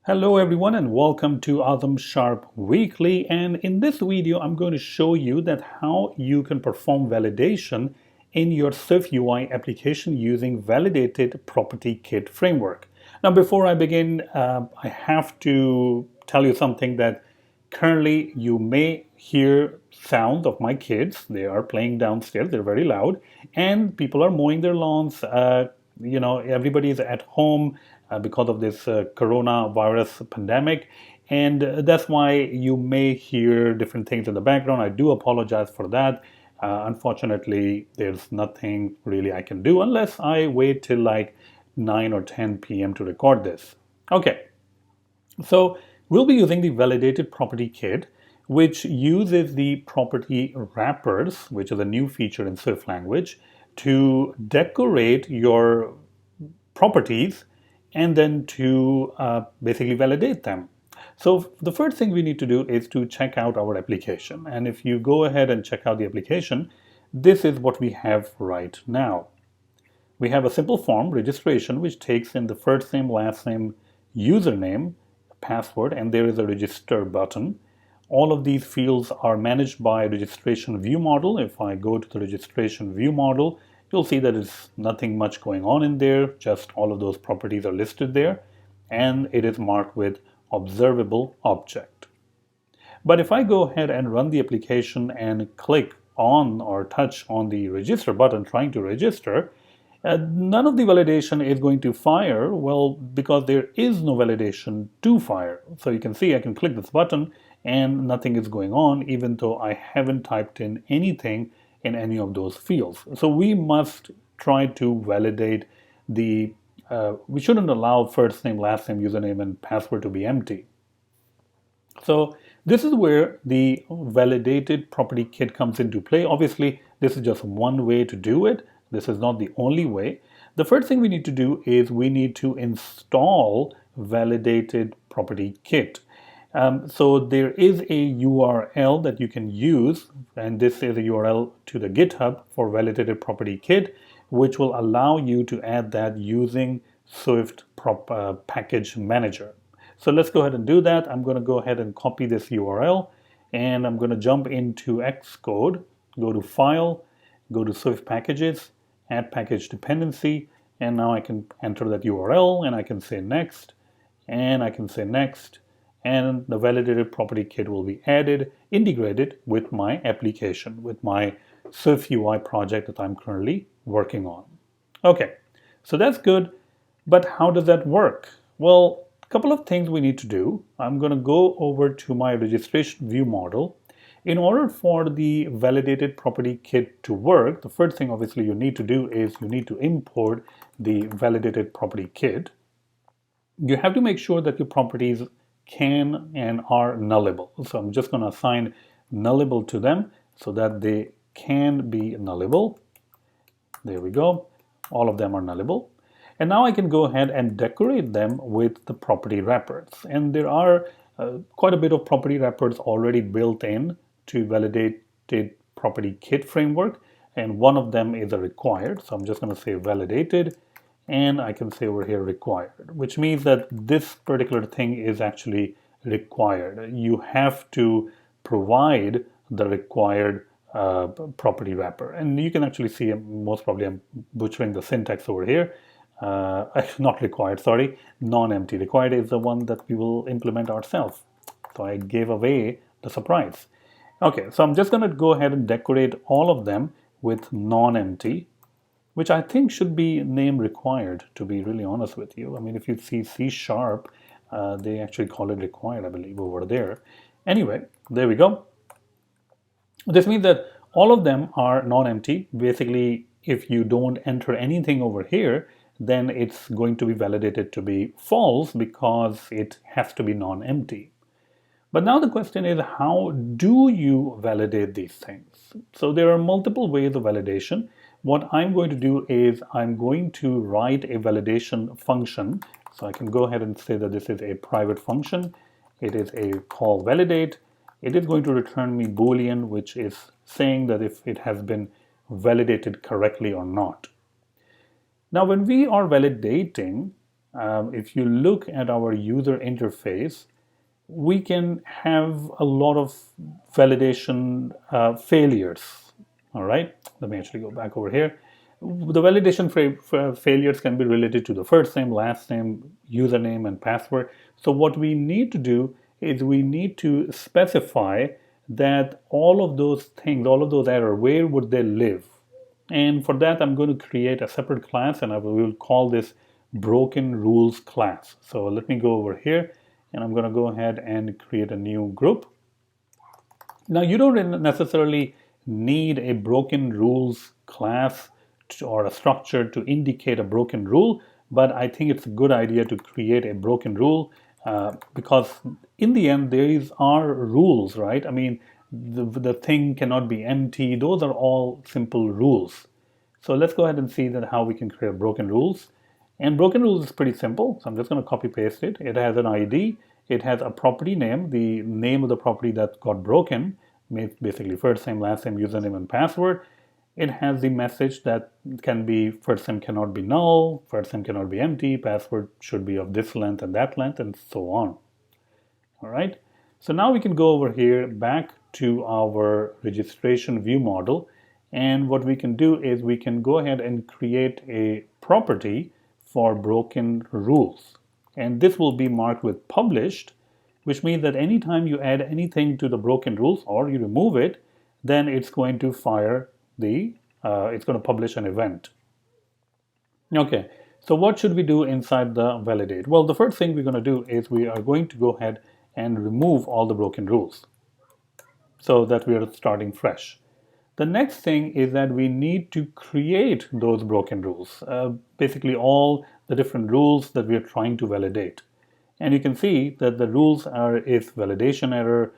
Hello everyone and welcome to Azam Sharp Weekly, and in this video I'm going to show you that how you can perform validation in your SwiftUI application using Validated Property Kit framework. Now before I begin, I have to tell you something that currently you may hear sound of my kids. They are playing downstairs, they're very loud, and people are mowing their lawns. Everybody is at home because of this coronavirus pandemic, and that's why you may hear different things in the background. I do apologize for that. Unfortunately, there's nothing really I can do unless I wait till like 9 or 10 p.m. to record this. Okay, so we'll be using the Validated Property Kit, which uses the property wrappers, which is a new feature in Swift language, to decorate your properties and then to basically validate them. So the first thing we need to do is to check out our application. And if you go ahead and check out the application, this is what we have right now. We have a simple form, registration, which takes in the first name, last name, username, password, and there is a register button. All of these fields are managed by registration view model. If I go to the registration view model, you'll see that there's nothing much going on in there, just all of those properties are listed there, and it is marked with observable object. But if I go ahead and run the application and click on or touch on the register button trying to register, none of the validation is going to fire, well, because there is no validation to fire. So you can see I can click this button and nothing is going on, even though I haven't typed in anything in any of those fields. So we must try to validate the, we shouldn't allow first name, last name, username, and password to be empty. So this is where the Validated Property Kit comes into play. Obviously, this is just one way to do it. This is not the only way. The first thing we need to do is we need to install Validated Property Kit. So there is a URL that you can use, and this is a URL to the GitHub for Validated Property Kit, which will allow you to add that using Swift Package Manager. So let's go ahead and do that. I'm going to go ahead and copy this URL, and I'm going to jump into Xcode, go to File, go to Swift Packages, add package dependency, and now I can enter that URL, and I can say next, and I can say next, and the Validated Property Kit will be added, integrated with my application, with my SwiftUI project that I'm currently working on. Okay, so that's good, but how does that work? Well, a couple of things we need to do. I'm going to go over to my registration view model. In order for the Validated Property Kit to work, the first thing obviously you need to do is you need to import the Validated Property Kit. You have to make sure that your properties can and are nullable. So I'm just going to assign nullable to them so that they can be nullable. There we go. All of them are nullable. And now I can go ahead and decorate them with the property wrappers. And there are quite a bit of property wrappers already built in to Validated Property Kit framework. And one of them is a required. So I'm just going to say validated, and I can say over here required, which means that this particular thing is actually required. You have to provide the required property wrapper. And you can actually see, most probably I'm butchering the syntax over here. Not required, sorry, non-empty. Required is the one that we will implement ourselves. So I gave away the surprise. Okay, so I'm just going to go ahead and decorate all of them with non-empty, which I think should be name required, to be really honest with you. I mean, if you see C#, they actually call it required, I believe, over there. Anyway, there we go. This means that all of them are non-empty. Basically, if you don't enter anything over here, then it's going to be validated to be false because it has to be non-empty. But now the question is, how do you validate these things? So there are multiple ways of validation. What I'm going to do is I'm going to write a validation function. So I can go ahead and say that this is a private function. It is a call validate. It is going to return me Boolean, which is saying that if it has been validated correctly or not. Now, when we are validating, if you look at our user interface, we can have a lot of validation failures. All right, let me actually go back over here. The validation failures can be related to the first name, last name, username, and password. So what we need to do is we need to specify that all of those things, all of those errors, where would they live? And for that, I'm going to create a separate class, and I will call this broken rules class. So let me go over here, and I'm going to go ahead and create a new group. Now, you don't necessarily need a broken rules class or a structure to indicate a broken rule, but I think it's a good idea to create a broken rule because in the end, these are rules, right? I mean, the thing cannot be empty. Those are all simple rules. So let's go ahead and see that how we can create broken rules. And broken rules is pretty simple. So I'm just going to copy paste it. It has an ID. It has a property name, the name of the property that got broken, basically first name, last name, username, and password. It has the message that can be first name cannot be null, first name cannot be empty, password should be of this length and that length, and so on. All right. So now we can go over here back to our registration view model. And what we can do is we can go ahead and create a property for broken rules. And this will be marked with published, which means that anytime you add anything to the broken rules or you remove it, then it's going to fire it's going to publish an event. Okay, so what should we do inside the validate? Well, the first thing we're going to do is we are going to go ahead and remove all the broken rules so that we are starting fresh. The next thing is that we need to create those broken rules, basically all the different rules that we are trying to validate. And you can see that the rules is validation error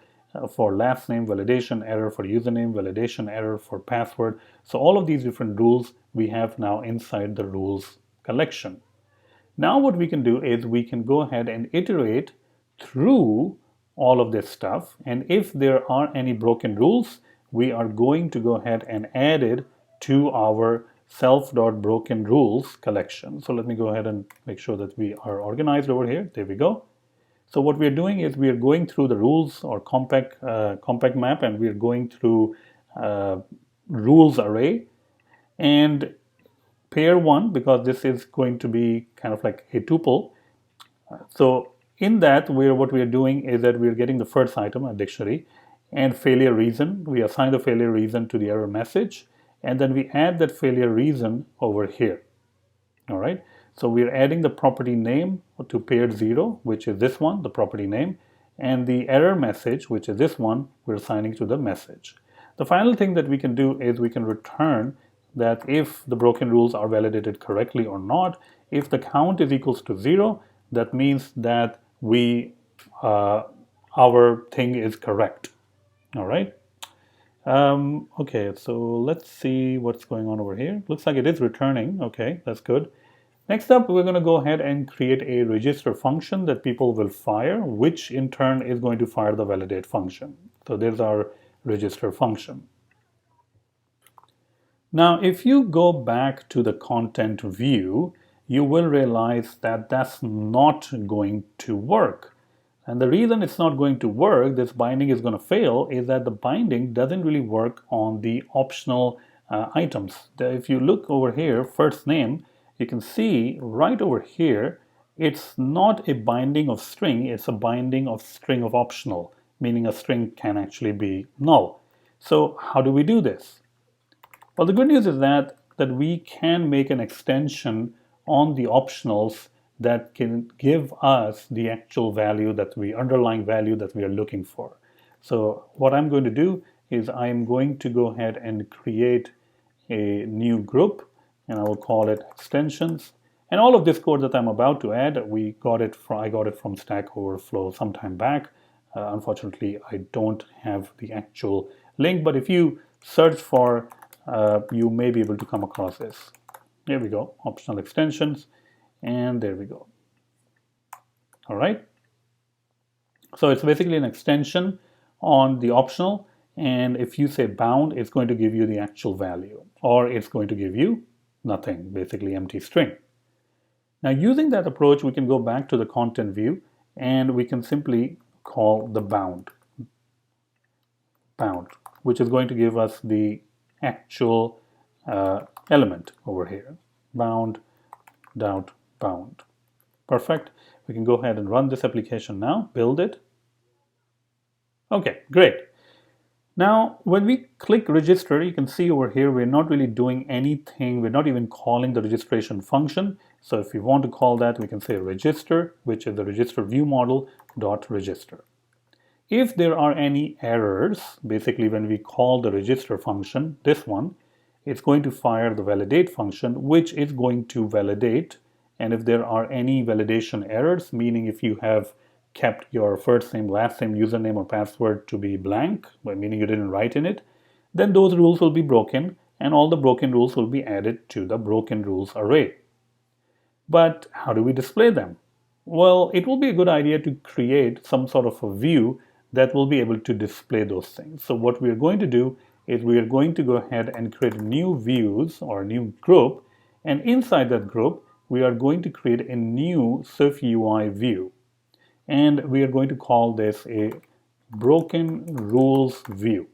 for last name, validation error for username, validation error for password. So all of these different rules we have now inside the rules collection. Now what we can do is we can go ahead and iterate through all of this stuff. And if there are any broken rules, we are going to go ahead and add it to our self.brokenrules collection. So let me go ahead and make sure that we are organized over here. There we go. So what we are doing is we are going through the rules or compact map, and we are going through rules array and pair one, because this is going to be kind of like a tuple. So in that, what we are doing is that we are getting the first item, a dictionary, and failure reason. We assign the failure reason to the error message, and then we add that failure reason over here. All right. So we're adding the property name to pair 0, which is this one, the property name, and the error message, which is this one, we're assigning to the message. The final thing that we can do is we can return that if the broken rules are validated correctly or not. If the count is equals to 0, that means that our thing is correct. All right. Okay, so let's see what's going on over here. Looks like it is returning. Okay, that's good. Next up, we're going to go ahead and create a register function that people will fire, which in turn is going to fire the validate function. So there's our register function. Now, if you go back to the content view, you will realize that that's not going to work. And the reason it's not going to work, this binding is going to fail, is that the binding doesn't really work on the optional items. If you look over here, first name, you can see right over here, it's not a binding of string, it's a binding of string of optional, meaning a string can actually be null. So how do we do this? Well, the good news is that we can make an extension on the optionals that can give us the actual value underlying value that we are looking for. So what I'm going to do is I'm going to go ahead and create a new group, and I will call it extensions. And all of this code that I'm about to add, I got it from Stack Overflow some time back. Unfortunately, I don't have the actual link, but if you search for, you may be able to come across this. Here we go, optional extensions, and there we go. All right. So it's basically an extension on the optional, and if you say bound, it's going to give you the actual value, or it's going to give you nothing, basically empty string. Now, using that approach, we can go back to the content view and we can simply call the bound, which is going to give us the actual element over here, bound, bound. Perfect. We can go ahead and run this application now, build it. Okay, great. Now, when we click register, you can see over here, we're not really doing anything. We're not even calling the registration function. So if we want to call that, we can say register, which is the register view model dot register. If there are any errors, basically when we call the register function, this one, it's going to fire the validate function, which is going to validate. And if there are any validation errors, meaning if you have kept your first name, last name, username, or password to be blank, meaning you didn't write in it, then those rules will be broken, and all the broken rules will be added to the broken rules array. But how do we display them? Well, it will be a good idea to create some sort of a view that will be able to display those things. So what we are going to do is we are going to go ahead and create new views or a new group, and inside that group, we are going to create a new SwiftUI view. And we are going to call this a broken rules view.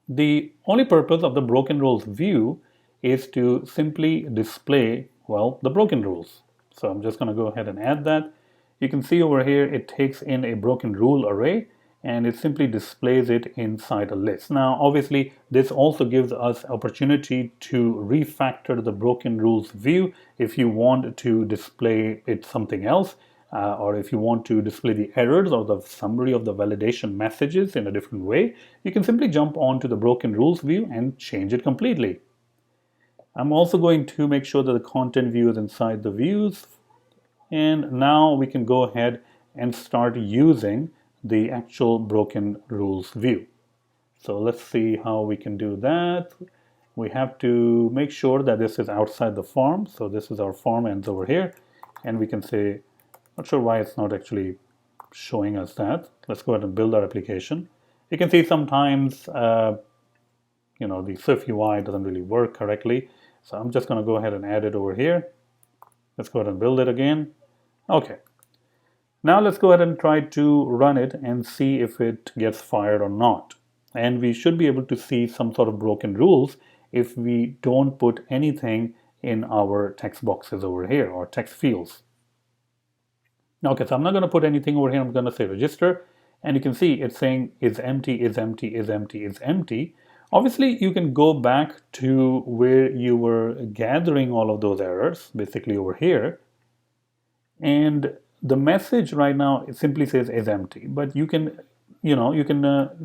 The only purpose of the broken rules view is to simply display, well, the broken rules. So I'm just going to go ahead and add that. You can see over here it takes in a broken rule array and it simply displays it inside a list. Now, obviously, this also gives us opportunity to refactor the broken rules view if you want to display it something else. Or if you want to display the errors or the summary of the validation messages in a different way, you can simply jump onto the broken rules view and change it completely. I'm also going to make sure that the content view is inside the views. And now we can go ahead and start using the actual broken rules view. So let's see how we can do that. We have to make sure that this is outside the form. So this is our form ends over here. And we can say, not sure why it's not actually showing us that. Let's go ahead and build our application. You can see sometimes, the SwiftUI doesn't really work correctly. So I'm just going to go ahead and add it over here. Let's go ahead and build it again. Okay. Now let's go ahead and try to run it and see if it gets fired or not. And we should be able to see some sort of broken rules if we don't put anything in our text boxes over here or text fields. Okay, so I'm not going to put anything over here. I'm going to say register. And you can see it's saying is empty, is empty, is empty, is empty. Obviously, you can go back to where you were gathering all of those errors, basically over here. And the message right now, it simply says is empty. But you can,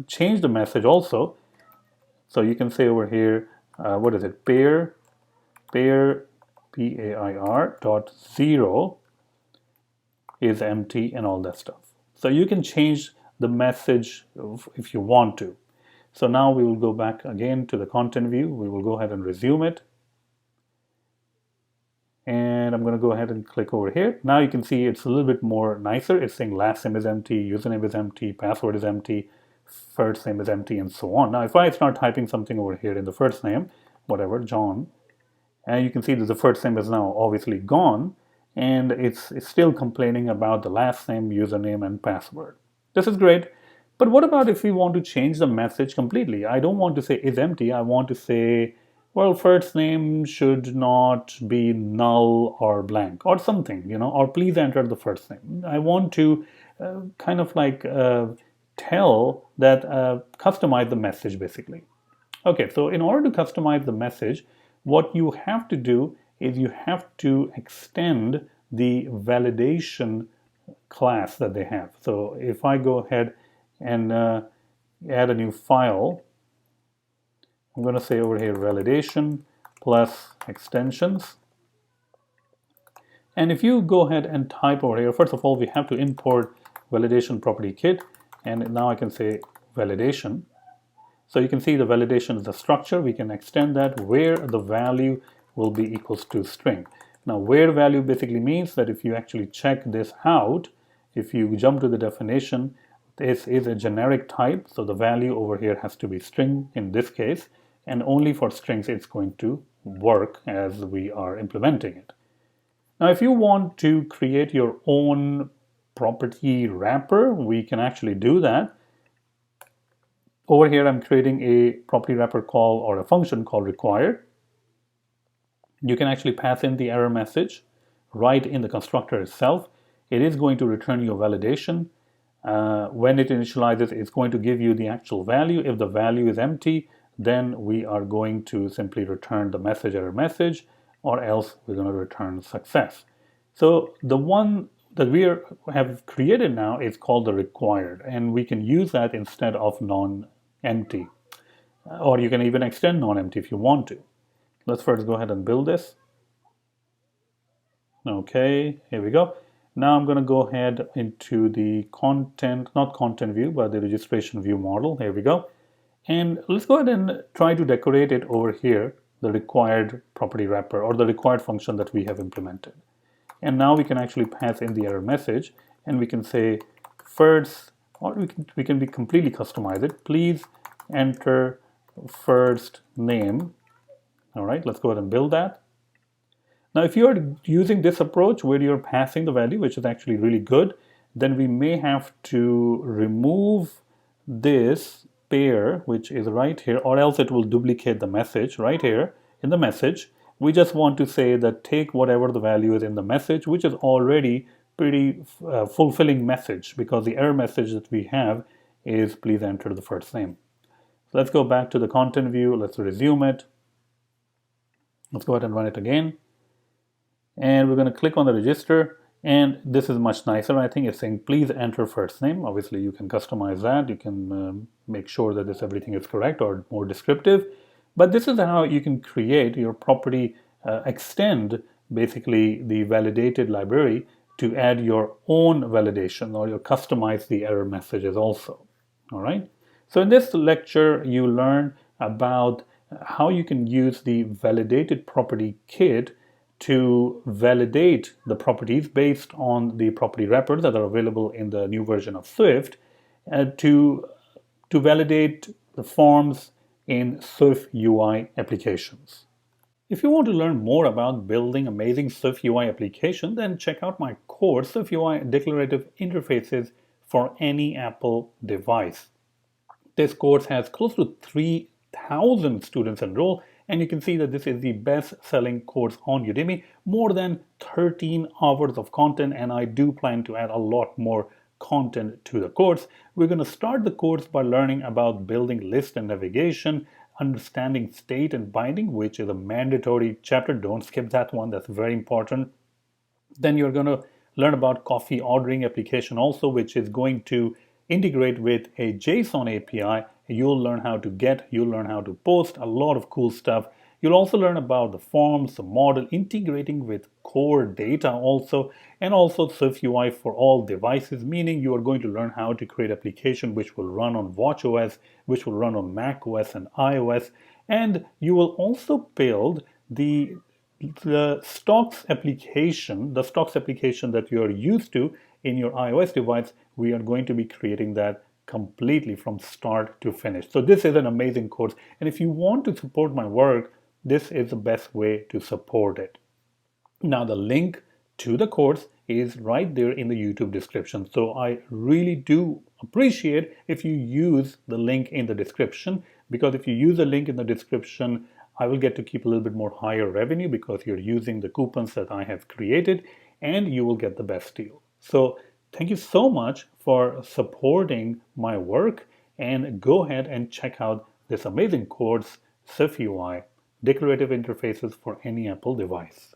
change the message also. So you can say over here, what is it? Pair, P-A-I-R dot 0 is empty and all that stuff. So you can change the message if you want to. So now we will go back again to the content view. We will go ahead and resume it. And I'm going to go ahead and click over here. Now you can see it's a little bit more nicer. It's saying last name is empty, username is empty, password is empty, first name is empty, and so on. Now if I start typing something over here in the first name, whatever, John, and you can see that the first name is now obviously gone, and it's still complaining about the last name, username, and password. This is great, but what about if we want to change the message completely? I don't want to say is empty. I want to say, well, first name should not be null or blank or something, or please enter the first name. I want to tell that, customize the message basically. Okay, so in order to customize the message, what you have to do is you have to extend the validation class that they have. So if I go ahead and add a new file, I'm going to say over here validation plus extensions. And if you go ahead and type over here, first of all, we have to import ValidatedPropertyKit. And now I can say validation. So you can see the validation is the structure. We can extend that where the value will be equals to string. Now, where value basically means that if you actually check this out, if you jump to the definition, this is a generic type. So the value over here has to be string in this case. And only for strings it's going to work as we are implementing it. Now, if you want to create your own property wrapper, we can actually do that. Over here, I'm creating a property wrapper call or a function called required. You can actually pass in the error message right in the constructor itself. It is going to return your validation. When it initializes, it's going to give you the actual value. If the value is empty, then we are going to simply return the message error message, or else we're going to return success. So the one that we have created now is called the required, and we can use that instead of non-empty. Or you can even extend non-empty if you want to. Let's first go ahead and build this. Okay, here we go. Now I'm going to go ahead into the content, not content view, but the registration view model. Here we go. And let's go ahead and try to decorate it over here, the required property wrapper or the required function that we have implemented. And now we can actually pass in the error message, and we can say first, or we can be completely customize it. Please enter first name. All right, let's go ahead and build that. Now, if you're using this approach where you're passing the value, which is actually really good, then we may have to remove this pair, which is right here, or else it will duplicate the message right here in the message. We just want to say that take whatever the value is in the message, which is already pretty fulfilling message, because the error message that we have is please enter the first name. So let's go back to the content view. Let's resume it. Let's go ahead and run it again. And we're going to click on the register, and this is much nicer. I think it's saying please enter first name. Obviously you can customize that. You can make sure that everything is correct or more descriptive. But this is how you can create your property, extend basically the validated library to add your own validation, or you customize the error messages also. All right. So in this lecture, you learn about how you can use the validated property kit to validate the properties based on the property wrappers that are available in the new version of Swift, to validate the forms in SwiftUI applications. If you want to learn more about building amazing SwiftUI applications, then check out my course, SwiftUI Declarative Interfaces for any Apple device. This course has close to 3,000 students enrolled, and you can see that this is the best-selling course on Udemy. More than 13 hours of content, and I do plan to add a lot more content to the course. We're going to start the course by learning about building list and navigation, understanding state and binding, which is a mandatory chapter. Don't skip that one. That's very important. Then you're going to learn about coffee ordering application also, which is going to integrate with a JSON API. You'll learn how to get, you'll learn how to post, a lot of cool stuff. You'll also learn about the forms, the model, integrating with core data also, and also SwiftUI for all devices, meaning you are going to learn how to create application which will run on watchOS, which will run on macOS and iOS, and you will also build the stocks application that you're used to in your iOS device. We are going to be creating that completely from start to finish. So this is an amazing course, and if you want to support my work, this is the best way to support it. Now the link to the course is right there in the YouTube description. So I really do appreciate if you use the link in the description, because if you use the link in the description, I will get to keep a little bit more higher revenue because you're using the coupons that I have created, and you will get the best deal. So thank you so much for supporting my work, and go ahead and check out this amazing course, SwiftUI, Declarative Interfaces for any Apple device.